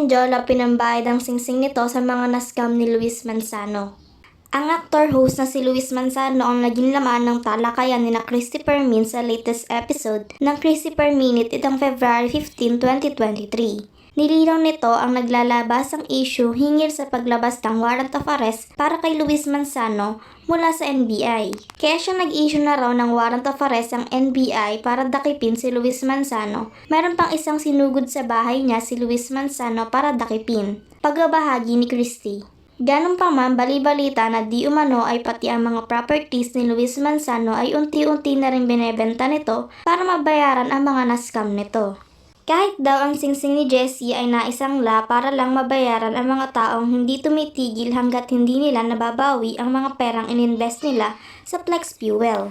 Jola pinambayad ang singsing nito sa mga na-scam ni Luis Manzano. Ang actor-host na si Luis Manzano ang naging laman ng talakayan ni Christy Per Min sa latest episode ng Christy Per Minute itong February 15, 2023. Nilinaw nito ang naglalabasang issue hinggil sa paglabas ng warrant of arrest para kay Luis Manzano mula sa NBI. Kaya siya nag-issue na raw ng warrant of arrest ang NBI para dakipin si Luis Manzano. Mayroon pang isang sinugod sa bahay niya si Luis Manzano para dakipin. Pagbabahagi ni Christy. Ganun pa man, bali-balita na di umano ay pati ang mga properties ni Luis Manzano ay unti-unti na rin binebenta nito para mabayaran ang mga na-scam nito. Kahit daw ang singsing ni Jessie ay naisangla para lang mabayaran ang mga taong hindi tumitigil hanggat hindi nila nababawi ang mga perang ininvest nila sa Flex Fuel.